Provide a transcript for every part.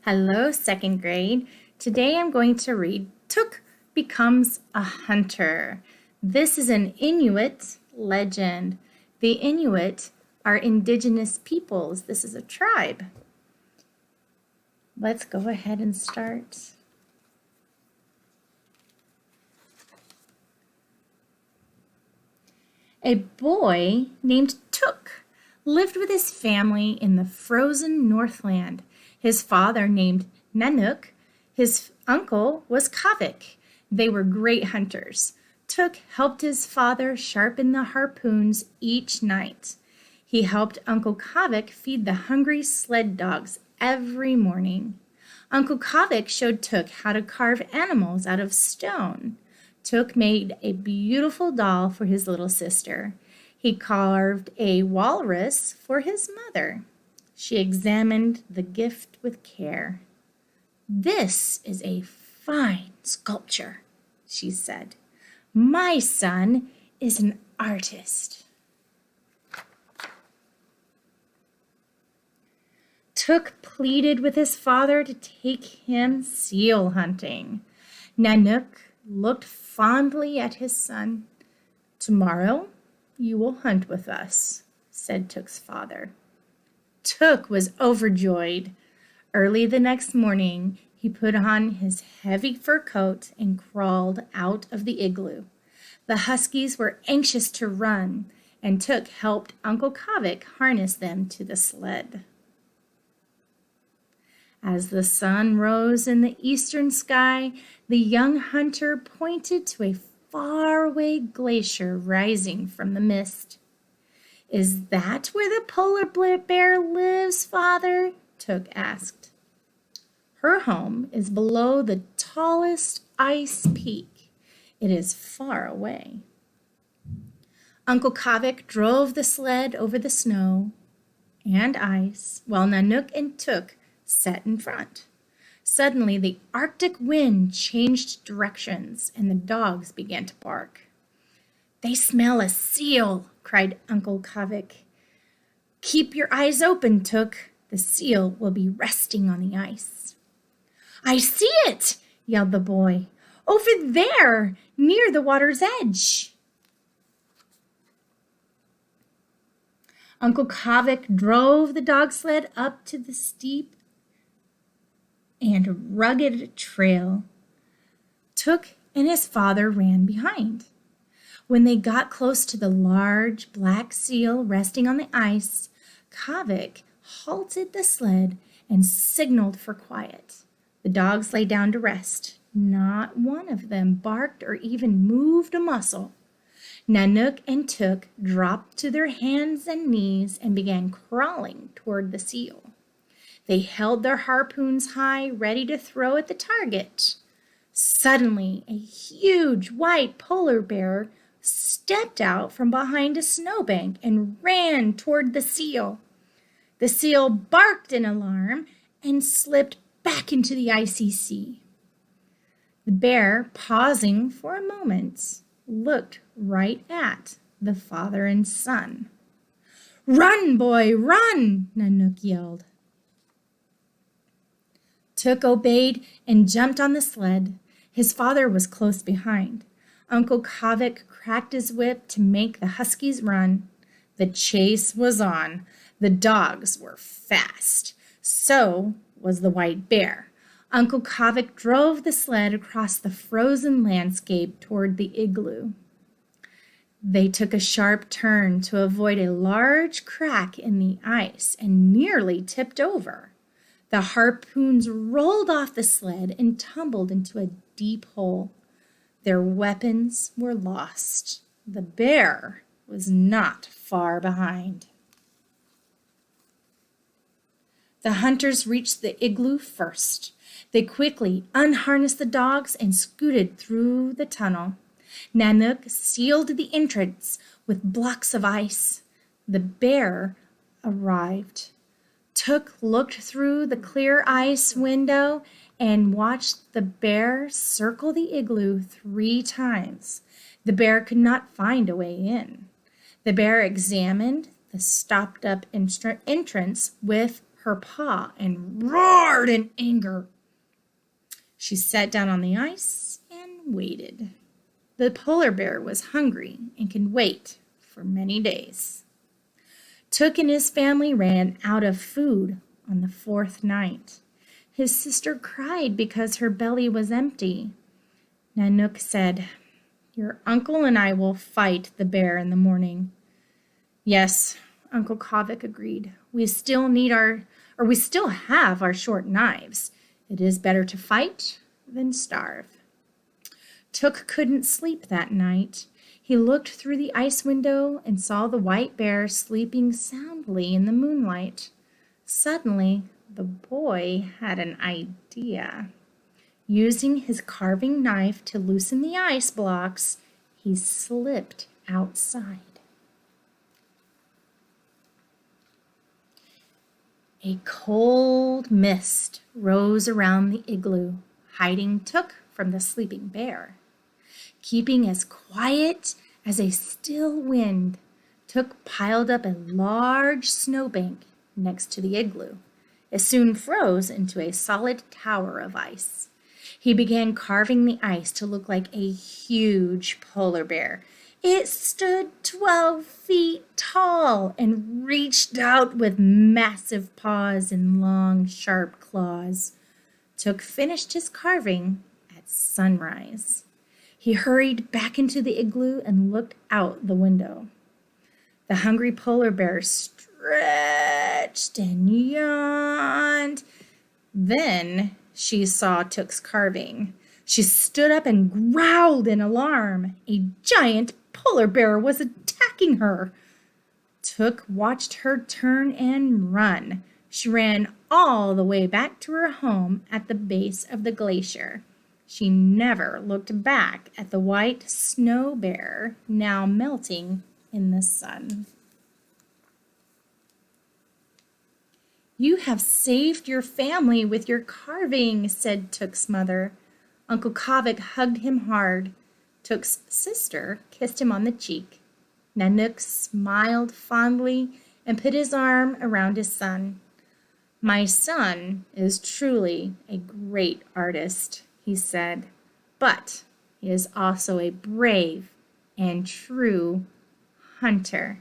Hello, second grade. Today I'm going to read Tuk Becomes a Hunter. This is an Inuit legend. The Inuit are indigenous peoples. This is a tribe. Let's go ahead and start. A boy named Tuk lived with his family in the frozen Northland. His father named Nanook. His uncle was Kavik. They were great hunters. Tuk helped his father sharpen the harpoons each night. He helped Uncle Kavik feed the hungry sled dogs every morning. Uncle Kavik showed Tuk how to carve animals out of stone. Tuk made a beautiful doll for his little sister. He carved a walrus for his mother. She examined the gift with care. "This is a fine sculpture," she said. "My son is an artist." Tuk pleaded with his father to take him seal hunting. Nanook looked fondly at his son. "Tomorrow you will hunt with us," said Tuk's father. Tuk was overjoyed. Early the next morning, he put on his heavy fur coat and crawled out of the igloo. The huskies were anxious to run, and Tuk helped Uncle Kavik harness them to the sled. As the sun rose in the eastern sky, the young hunter pointed to a faraway glacier rising from the mist. "Is that where the polar bear lives, Father?" Tuk asked. "Her home is below the tallest ice peak. It is far away." Uncle Kavik drove the sled over the snow and ice while Nanook and Tuk sat in front. Suddenly, the Arctic wind changed directions and the dogs began to bark. "They smell a seal," cried Uncle Kavik. "Keep your eyes open, Tuk. The seal will be resting on the ice." "I see it," yelled the boy. "Over there, near the water's edge." Uncle Kavik drove the dog sled up to the steep and rugged trail. Tuk and his father ran behind. When they got close to the large black seal resting on the ice, Kavik halted the sled and signaled for quiet. The dogs lay down to rest. Not one of them barked or even moved a muscle. Nanook and Tuk dropped to their hands and knees and began crawling toward the seal. They held their harpoons high, ready to throw at the target. Suddenly, a huge white polar bear stepped out from behind a snowbank and ran toward the seal. The seal barked in alarm and slipped back into the icy sea. The bear, pausing for a moment, looked right at the father and son. "Run, boy, run!" Nanook yelled. Tuk obeyed and jumped on the sled. His father was close behind. Uncle Kavik cracked his whip to make the huskies run. The chase was on. The dogs were fast. So was the white bear. Uncle Kavik drove the sled across the frozen landscape toward the igloo. They took a sharp turn to avoid a large crack in the ice and nearly tipped over. The harpoons rolled off the sled and tumbled into a deep hole. Their weapons were lost. The bear was not far behind. The hunters reached the igloo first. They quickly unharnessed the dogs and scooted through the tunnel. Nanook sealed the entrance with blocks of ice. The bear arrived. Tuk looked through the clear ice window and watched the bear circle the igloo 3 times. The bear could not find a way in. The bear examined the stopped-up entrance with her paw and roared in anger. She sat down on the ice and waited. The polar bear was hungry and could wait for many days. Tuk and his family ran out of food on the fourth night. His sister cried because her belly was empty. Nanook said, "Your uncle and I will fight the bear in the morning." "Yes," Uncle Kavik agreed. We still have our short knives. It is better to fight than starve." Tuk couldn't sleep that night. He looked through the ice window and saw the white bear sleeping soundly in the moonlight. Suddenly, the boy had an idea. Using his carving knife to loosen the ice blocks, he slipped outside. A cold mist rose around the igloo, hiding Tuk from the sleeping bear. Keeping as quiet as a still wind, Tuk piled up a large snowbank next to the igloo. It soon froze into a solid tower of ice. He began carving the ice to look like a huge polar bear. It stood 12 feet tall and reached out with massive paws and long, sharp claws. Tuk finished his carving at sunrise. He hurried back into the igloo and looked out the window. The hungry polar bear stretched and yawned. Then she saw Tuk's carving. She stood up and growled in alarm. A giant polar bear was attacking her. Tuk watched her turn and run. She ran all the way back to her home at the base of the glacier. She never looked back at the white snow bear, now melting in the sun. "You have saved your family with your carving," said Tuk's mother. Uncle Kavik hugged him hard. Tuk's sister kissed him on the cheek. Nanook smiled fondly and put his arm around his son. "My son is truly a great artist," he said, "but he is also a brave and true hunter."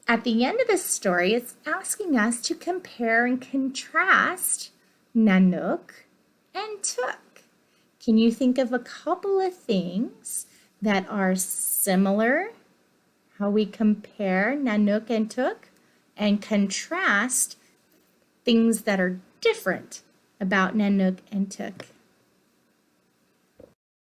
At the end of the story, it's asking us to compare and contrast Nanook and Tuk. Can you think of a couple of things that are similar? How we compare Nanook and Tuk, and contrast things that are different about Nanook and Tuk.